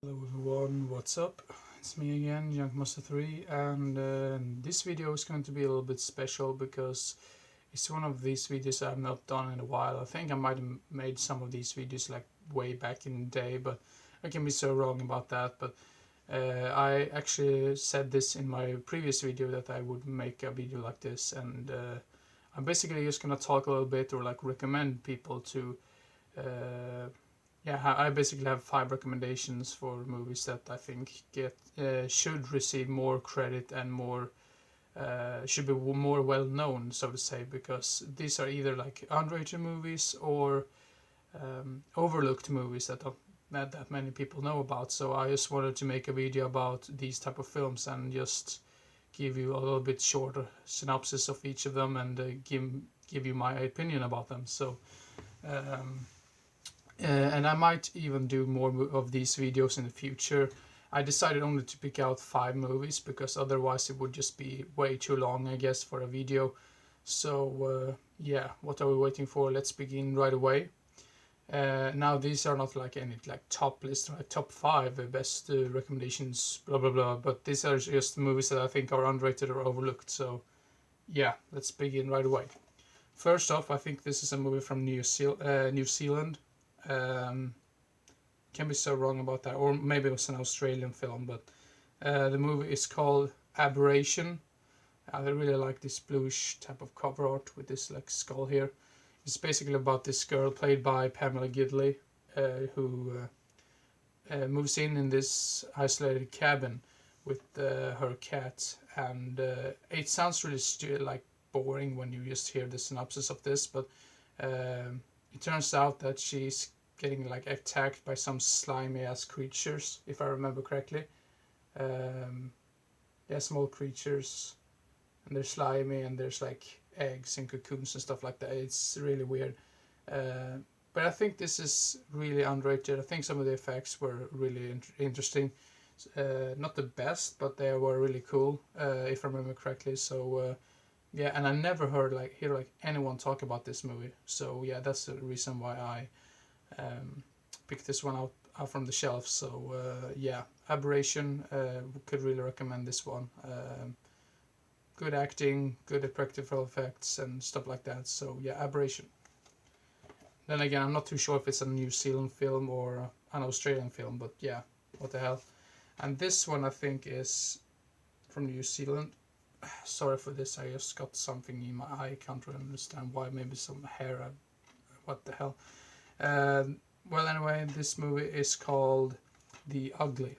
Hello everyone, what's up? It's me again, Junkmaster3, and this video is going to be a little bit special because it's one of these videos I've not done in a while. I think I might have made some of these videos like way back in the day, but I can be so wrong about that. But I actually said this in my previous video that I would make a video like this, and I'm basically just gonna talk a little bit or like recommend people to uh, yeah, I basically have 5 recommendations for movies that I think should receive more credit and more should be more well known, so to say, because these are either like underrated movies or overlooked movies that not that many people know about. So I just wanted to make a video about these type of films and just give you a little bit shorter synopsis of each of them and give you my opinion about them. So. Um, and I might even do more of these videos in the future. I decided only to pick out 5 movies because otherwise it would just be way too long, I guess, for a video. So yeah, what are we waiting for? Let's begin right away. Now these are not like any like top list, like top 5 best recommendations, blah blah blah. But these are just movies that I think are underrated or overlooked. So yeah, let's begin right away. First off, I think this is a movie from New Zealand. Um, can be so wrong about that, or maybe it was an Australian film, but the movie is called Aberration. I really like this bluish type of cover art with this like skull here. It's basically about this girl played by Pamela Gidley, who moves in this isolated cabin with her cat, and it sounds really like boring when you just hear the synopsis of this, but it turns out that she's getting like attacked by some slimy ass creatures, if I remember correctly. Yeah, small creatures, and they're slimy, and there's like eggs and cocoons and stuff like that. It's really weird. But I think this is really underrated. I think some of the effects were really interesting. Not the best, but they were really cool, if I remember correctly. So yeah, and I never hear like anyone talk about this movie. So yeah, that's the reason why I picked this one out from the shelf. So yeah, Aberration, could really recommend this one. Good acting, good practical effects and stuff like that. So yeah, Aberration. Then again, I'm not too sure if it's a New Zealand film or an Australian film, but yeah, what the hell. And this one I think is from New Zealand. Sorry for this, I just got something in my eye. I can't really understand why. Maybe some hair. What the hell. Well, anyway, this movie is called The Ugly.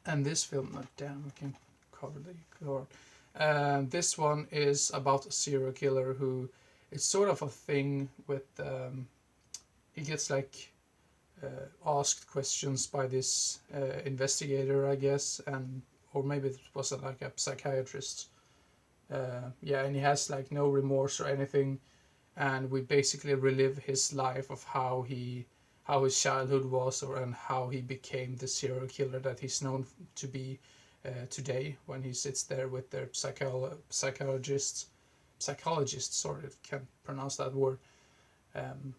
And this film, oh, damn, we can cover the cover. This one is about a serial killer who, it's sort of a thing with, he gets like asked questions by this investigator, I guess, and or maybe it was like a psychiatrist. Yeah, and he has like no remorse or anything, and we basically relive his life of how his childhood was, and how he became the serial killer that he's known to be today, when he sits there with their psychologist. Sorry, I can't pronounce that word. Um,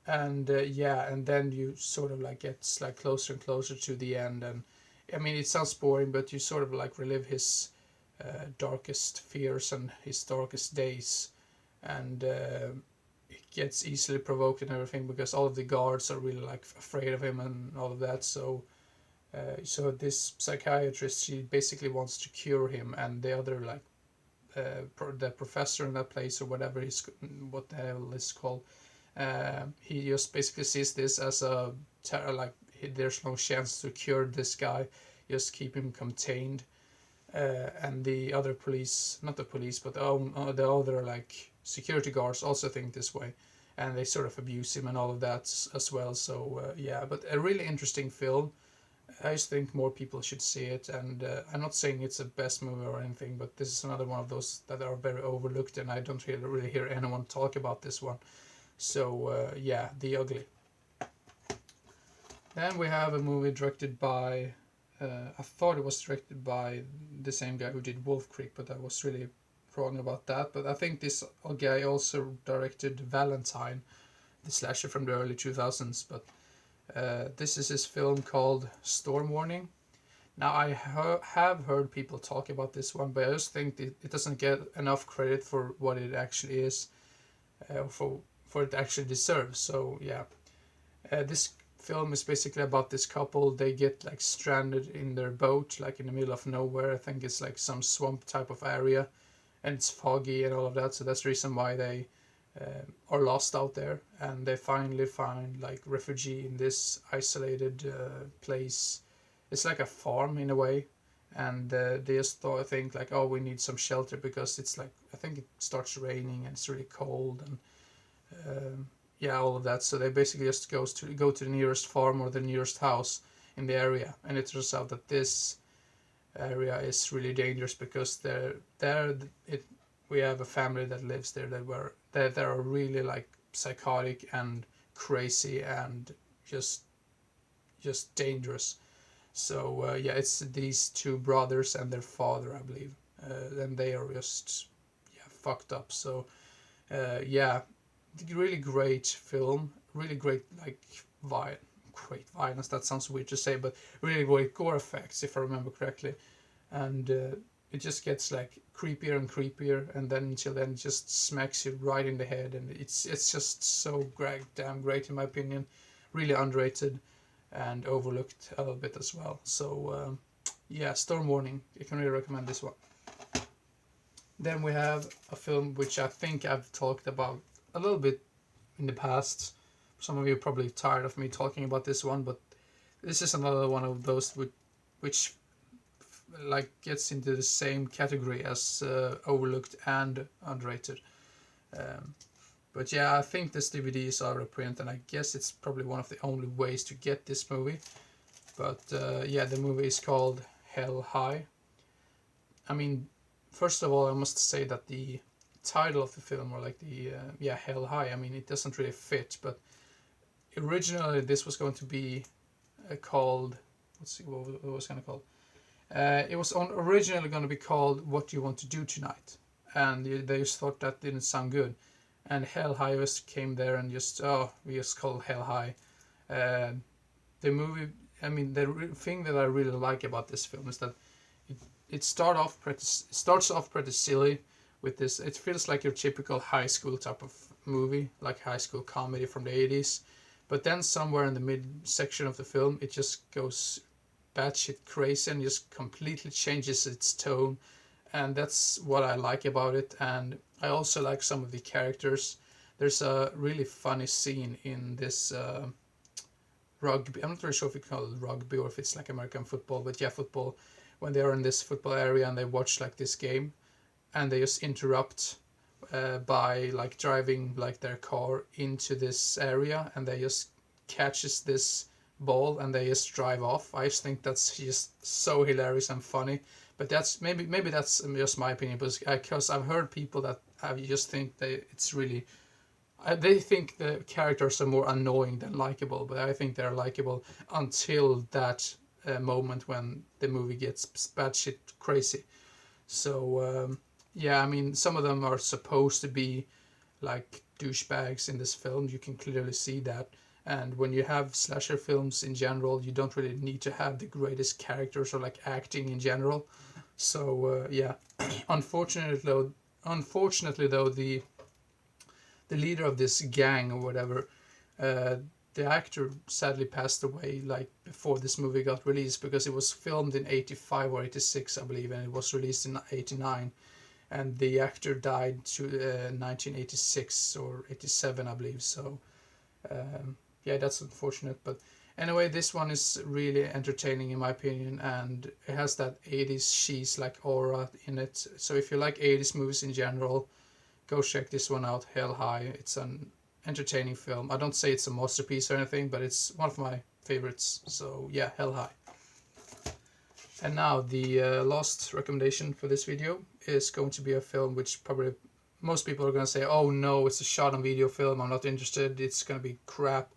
and yeah, and then you sort of like gets like closer and closer to the end, and I mean it sounds boring, but you sort of like relive his darkest fears and his darkest days, and it gets easily provoked and everything because all of the guards are really like afraid of him and all of that. So this psychiatrist, she basically wants to cure him, and the other like the professor in that place, or whatever he's, what the hell is called, he just basically sees this as a like there's no chance to cure this guy, just keep him contained. And the other police, not the police, but the other like security guards also think this way, and they sort of abuse him and all of that as well. So yeah, but a really interesting film. I just think more people should see it, and I'm not saying it's the best movie or anything, but this is another one of those that are very overlooked, and I don't really hear anyone talk about this one. So yeah, The Ugly. Then we have a movie directed by, I thought it was directed by the same guy who did Wolf Creek, but I was really wrong about that. But I think this guy also directed Valentine, the slasher from the early 2000s. But This is his film called Storm Warning. Now I have heard people talk about this one, but I just think it doesn't get enough credit for what it actually is, for it actually deserves. So yeah, this film is basically about this couple. They get like stranded in their boat, like in the middle of nowhere. I think it's like some swamp type of area, and it's foggy and all of that. So that's the reason why they are lost out there, and they finally find like refugee in this isolated place. It's like a farm in a way, and they just think like, oh, we need some shelter because it's like, I think it starts raining and it's really cold, and yeah, all of that. So they basically just go to the nearest farm or the nearest house in the area, and it turns out that this area is really dangerous because we have a family that lives there that are really like psychotic and crazy and just dangerous. So yeah, it's these two brothers and their father, I believe, and they are just fucked up. So yeah, really great film, really great like great violence. That sounds weird to say, but really great gore effects, if I remember correctly, and it just gets like creepier and creepier, and then until then it just smacks you right in the head, and it's just so damn great in my opinion. Really underrated and overlooked a little bit as well. So yeah, Storm Warning, I can really recommend this one. Then we have a film which I think I've talked about a little bit in the past. Some of you are probably tired of me talking about this one, but this is another one of those which like gets into the same category as overlooked and underrated. But yeah, I think this DVD is out of print, and I guess it's probably one of the only ways to get this movie. But yeah, the movie is called Hell High. I mean, first of all, I must say that the title of the film, or like the Hell High, I mean, it doesn't really fit. But originally, this was going to be called, let's see, what it was going to called. It was originally going to be called What Do You Want to Do Tonight, and they just thought that didn't sound good. And Hell High just came there and we just call Hell High. The movie, I mean, the thing that I really like about this film is that it starts off pretty silly with this. It feels like your typical high school type of movie, like high school comedy from the 80s. But then somewhere in the mid-section of the film, it just goes batshit crazy and just completely changes its tone. And that's what I like about it. And I also like some of the characters. There's a really funny scene in this rugby. I'm not really sure if you call it rugby or if it's like American football, but yeah, football. When they are in this football area and they watch like this game, and they just interrupt by like driving like their car into this area, and they just catches this ball and they just drive off. I just think that's just so hilarious and funny. But that's maybe that's just my opinion, because I've heard people that just think it's really, they think the characters are more annoying than likable, but I think they're likable until that moment when the movie gets batshit crazy. So yeah, I mean, some of them are supposed to be like douchebags in this film. You can clearly see that. And when you have slasher films in general, you don't really need to have the greatest characters or like acting in general. So yeah, unfortunately though, the leader of this gang or whatever, the actor sadly passed away like before this movie got released, because it was filmed in 85 or 86, I believe, and it was released in 89. And the actor died to 1986 or 87, I believe. So yeah, that's unfortunate. But anyway, this one is really entertaining in my opinion, and it has that 80s cheese like aura in it. So if you like 80s movies in general, go check this one out, Hell High. It's an entertaining film. I don't say it's a masterpiece or anything, but it's one of my favorites. So yeah, Hell High. And now the last recommendation for this video is going to be a film which probably most people are going to say, oh no, it's a shot on video film, I'm not interested, it's going to be crap.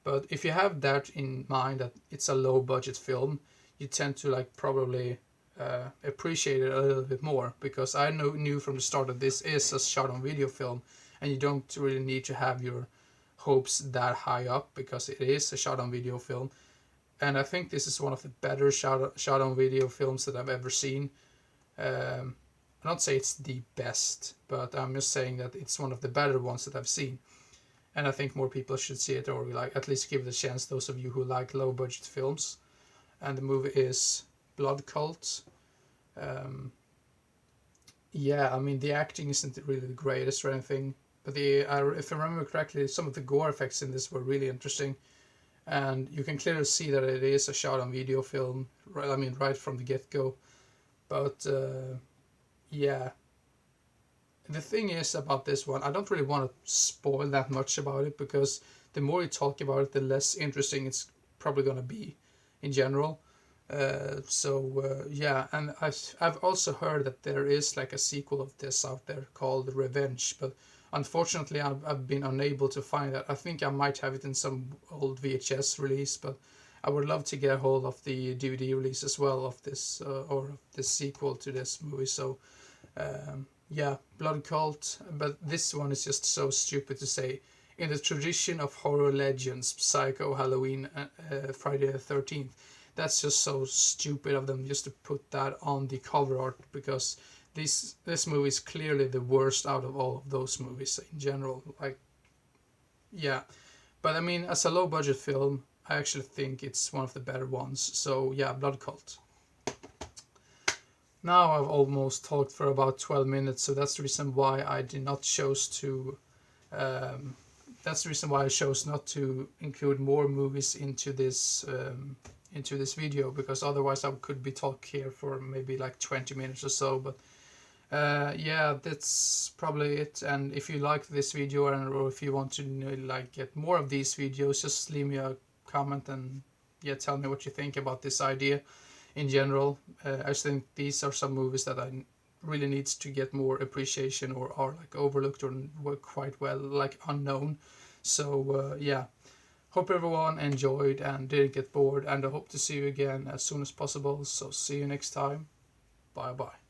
But if you have that in mind, that it's a low budget film, you tend to like probably appreciate it a little bit more, because I knew from the start that this is a shot on video film, and you don't really need to have your hopes that high up, because it is a shot on video film, and I think this is one of the better shot on video films that I've ever seen. I don't say it's the best, but I'm just saying that it's one of the better ones that I've seen, and I think more people should see it, or like at least give it a chance. Those of you who like low budget films, and the movie is Blood Cult. Yeah, I mean the acting isn't really the greatest or anything, but if I remember correctly, some of the gore effects in this were really interesting, and you can clearly see that it is a shot on video film. Right, I mean right from the get go, but yeah. The thing is about this one, I don't really want to spoil that much about it, because the more you talk about it, the less interesting it's probably gonna be in general. Yeah, and I've also heard that there is like a sequel of this out there called Revenge, but unfortunately I've been unable to find that. I think I might have it in some old VHS release, but I would love to get a hold of the DVD release as well of this, or this sequel to this movie. So yeah, Blood Cult, but this one is just so stupid to say. In the tradition of horror legends, Psycho, Halloween, Friday the 13th, that's just so stupid of them just to put that on the cover art, because this movie is clearly the worst out of all of those movies in general. Like, yeah, but I mean, as a low budget film, I actually think it's one of the better ones. So yeah, Blood Cult. Now I've almost talked for about 12 minutes, so that's the reason why I did not chose to. That's the reason why I chose not to include more movies into this video, because otherwise I could be talking here for maybe like 20 minutes or so. But yeah, that's probably it. And if you like this video, or if you want to like get more of these videos, just leave me a comment and yeah, tell me what you think about this idea. In general, I just think these are some movies that I really needs to get more appreciation, or are like overlooked, or work quite well, like unknown. So yeah, hope everyone enjoyed and didn't get bored, and I hope to see you again as soon as possible. So see you next time. Bye bye.